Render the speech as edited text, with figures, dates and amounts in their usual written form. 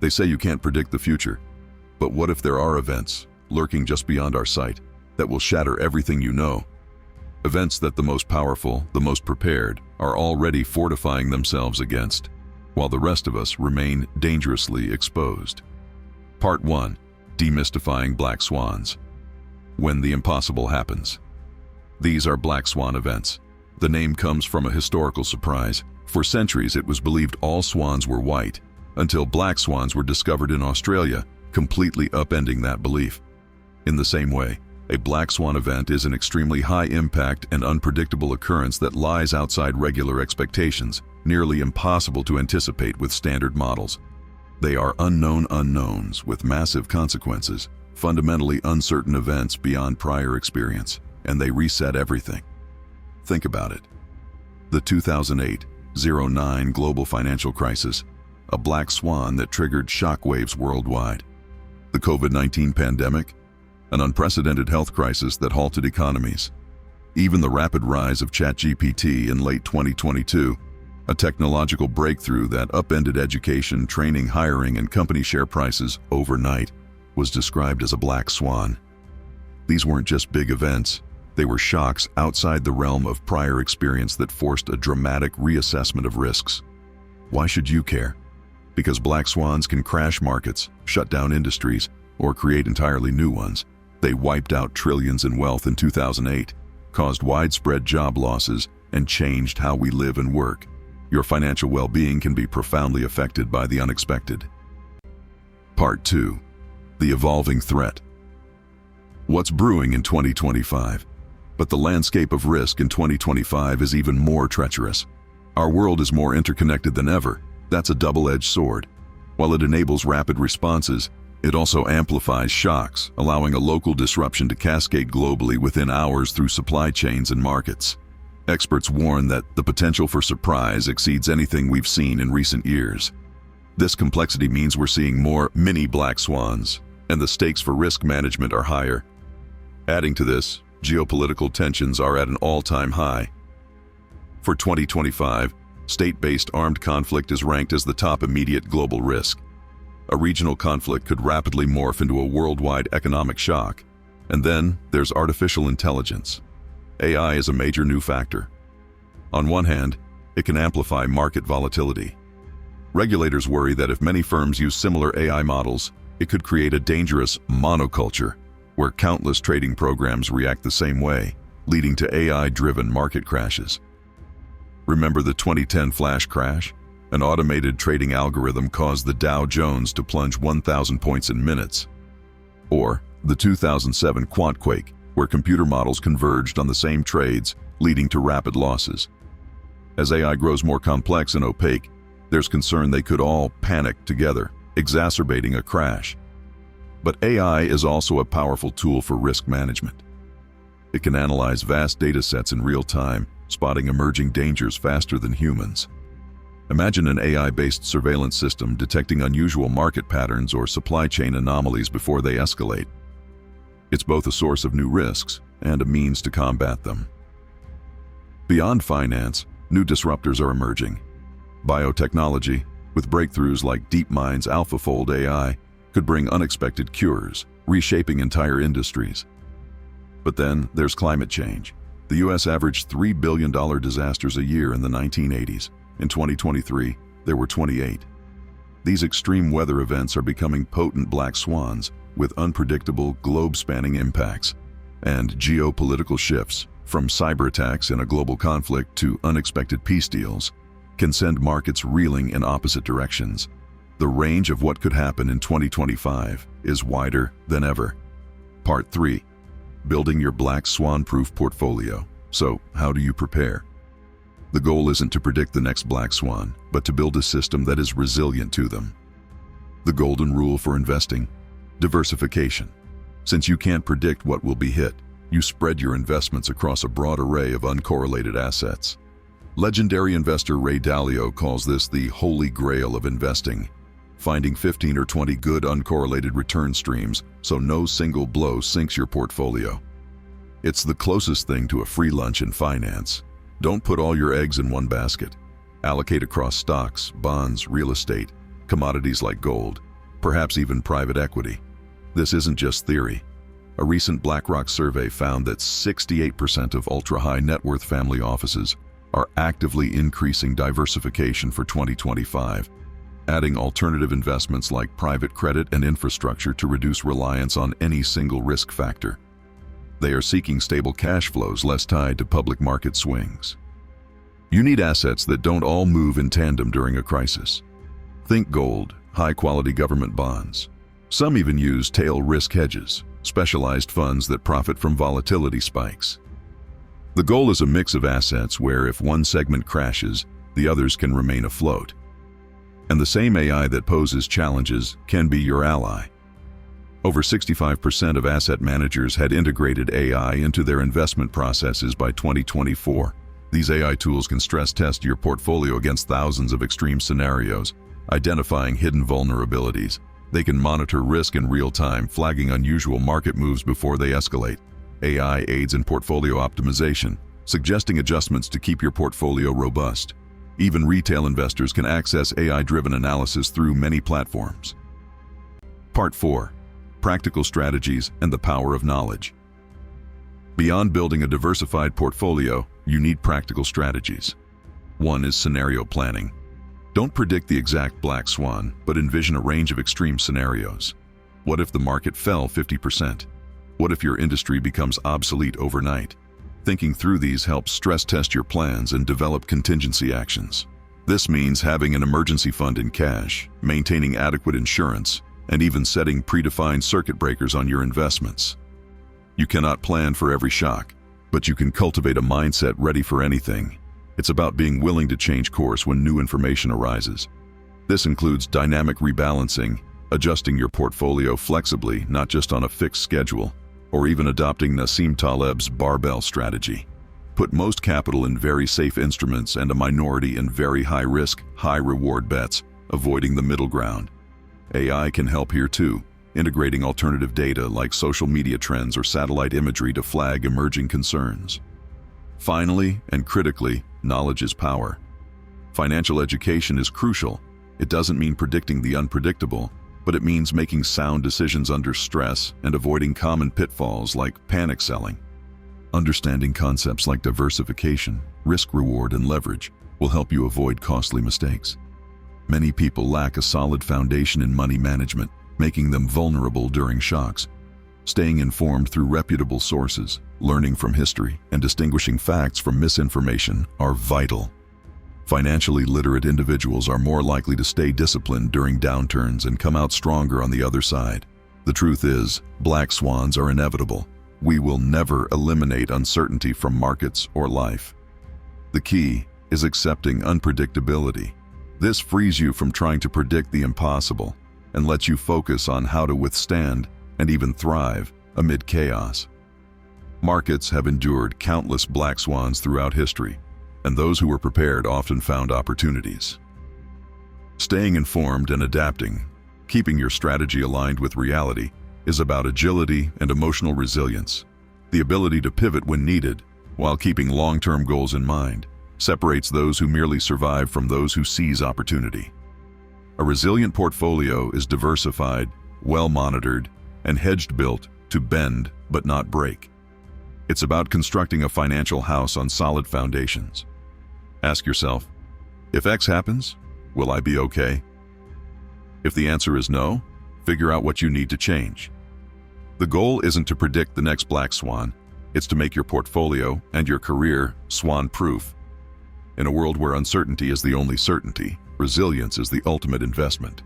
They say you can't predict the future, but what if there are events lurking just beyond our sight that will shatter everything you know? Events that the most powerful, the most prepared, are already fortifying themselves against, while the rest of us remain dangerously exposed. Part 1. Demystifying Black Swans. When the impossible happens. These are Black Swan events. The name comes from a historical surprise. For centuries it was believed all swans were white, until black swans were discovered in Australia, completely upending that belief. In the same way, a black swan event is an extremely high-impact and unpredictable occurrence that lies outside regular expectations, nearly impossible to anticipate with standard models. They are unknown unknowns with massive consequences, fundamentally uncertain events beyond prior experience, and they reset everything. Think about it. The 2008-09 global financial crisis, a black swan that triggered shockwaves worldwide. The COVID-19 pandemic, an unprecedented health crisis that halted economies. Even the rapid rise of ChatGPT in late 2022, a technological breakthrough that upended education, training, hiring, and company share prices overnight, was described as a black swan. These weren't just big events. They were shocks outside the realm of prior experience that forced a dramatic reassessment of risks. Why should you care? Because black swans can crash markets, shut down industries, or create entirely new ones. They wiped out trillions in wealth in 2008, caused widespread job losses, and changed how we live and work. Your financial well-being can be profoundly affected by the unexpected. Part 2. The evolving threat. What's brewing in 2025? But the landscape of risk in 2025 is even more treacherous. Our world is more interconnected than ever. That's a double-edged sword. While it enables rapid responses, it also amplifies shocks, allowing a local disruption to cascade globally within hours through supply chains and markets. Experts warn that the potential for surprise exceeds anything we've seen in recent years. This complexity means we're seeing more mini black swans, and the stakes for risk management are higher. Adding to this, geopolitical tensions are at an all-time high. For 2025, state-based armed conflict is ranked as the top immediate global risk. A regional conflict could rapidly morph into a worldwide economic shock. And then there's artificial intelligence. AI is a major new factor. On one hand, it can amplify market volatility. Regulators worry that if many firms use similar AI models, it could create a dangerous monoculture, where countless trading programs react the same way, leading to AI-driven market crashes. Remember the 2010 flash crash? An automated trading algorithm caused the Dow Jones to plunge 1,000 points in minutes. Or the 2007 quantquake, where computer models converged on the same trades, leading to rapid losses. As AI grows more complex and opaque, there's concern they could all panic together, exacerbating a crash. But AI is also a powerful tool for risk management. It can analyze vast data sets in real time, spotting emerging dangers faster than humans. Imagine an AI-based surveillance system detecting unusual market patterns or supply chain anomalies before they escalate. It's both a source of new risks and a means to combat them. Beyond finance, new disruptors are emerging. Biotechnology, with breakthroughs like DeepMind's AlphaFold AI, could bring unexpected cures, reshaping entire industries. But then there's climate change. The US averaged $3 billion disasters a year in the 1980s. In 2023, there were 28. These extreme weather events are becoming potent black swans with unpredictable, globe-spanning impacts. And geopolitical shifts, from cyber attacks in a global conflict to unexpected peace deals, can send markets reeling in opposite directions. The range of what could happen in 2025 is wider than ever. Part 3. Building your Black Swan-proof portfolio. So, how do you prepare? The goal isn't to predict the next black swan, but to build a system that is resilient to them. The golden rule for investing: diversification. Since you can't predict what will be hit, you spread your investments across a broad array of uncorrelated assets. Legendary investor Ray Dalio calls this the holy grail of investing, finding 15 or 20 good uncorrelated return streams so no single blow sinks your portfolio. It's the closest thing to a free lunch in finance. Don't put all your eggs in one basket. Allocate across stocks, bonds, real estate, commodities like gold, perhaps even private equity. This isn't just theory. A recent BlackRock survey found that 68% of ultra-high net worth family offices are actively increasing diversification for 2025, adding alternative investments like private credit and infrastructure to reduce reliance on any single risk factor. They are seeking stable cash flows less tied to public market swings. You need assets that don't all move in tandem during a crisis. Think gold, high-quality government bonds. Some even use tail risk hedges, specialized funds that profit from volatility spikes. The goal is a mix of assets where if one segment crashes, the others can remain afloat. And the same AI that poses challenges can be your ally. Over 65% of asset managers had integrated AI into their investment processes by 2024. These AI tools can stress test your portfolio against thousands of extreme scenarios, identifying hidden vulnerabilities. They can monitor risk in real time, flagging unusual market moves before they escalate. AI aids in portfolio optimization, suggesting adjustments to keep your portfolio robust. Even retail investors can access AI-driven analysis through many platforms. Part 4. Practical strategies and the power of knowledge. Beyond building a diversified portfolio, you need practical strategies. One is scenario planning. Don't predict the exact black swan, but envision a range of extreme scenarios. What if the market fell 50%? What if your industry becomes obsolete overnight? Thinking through these helps stress test your plans and develop contingency actions. This means having an emergency fund in cash, maintaining adequate insurance, and even setting predefined circuit breakers on your investments. You cannot plan for every shock, but you can cultivate a mindset ready for anything. It's about being willing to change course when new information arises. This includes dynamic rebalancing, adjusting your portfolio flexibly, not just on a fixed schedule, or even adopting Nassim Taleb's Barbell strategy. Put most capital in very safe instruments and a minority in very high-risk, high-reward bets, avoiding the middle ground. AI can help here too, integrating alternative data like social media trends or satellite imagery to flag emerging concerns. Finally, and critically, knowledge is power. Financial education is crucial. It doesn't mean predicting the unpredictable, but it means making sound decisions under stress and avoiding common pitfalls like panic selling. Understanding concepts like diversification, risk-reward, and leverage will help you avoid costly mistakes. Many people lack a solid foundation in money management, making them vulnerable during shocks. Staying informed through reputable sources, learning from history, and distinguishing facts from misinformation are vital. Financially literate individuals are more likely to stay disciplined during downturns and come out stronger on the other side. The truth is, black swans are inevitable. We will never eliminate uncertainty from markets or life. The key is accepting unpredictability. This frees you from trying to predict the impossible and lets you focus on how to withstand and even thrive amid chaos. Markets have endured countless black swans throughout history, and those who were prepared often found opportunities. Staying informed and adapting, keeping your strategy aligned with reality, is about agility and emotional resilience. The ability to pivot when needed, while keeping long-term goals in mind, separates those who merely survive from those who seize opportunity. A resilient portfolio is diversified, well-monitored, and hedged, built to bend but not break. It's about constructing a financial house on solid foundations. Ask yourself, if X happens, will I be okay? If the answer is no, figure out what you need to change. The goal isn't to predict the next black swan, it's to make your portfolio and your career swan-proof. In a world where uncertainty is the only certainty, resilience is the ultimate investment.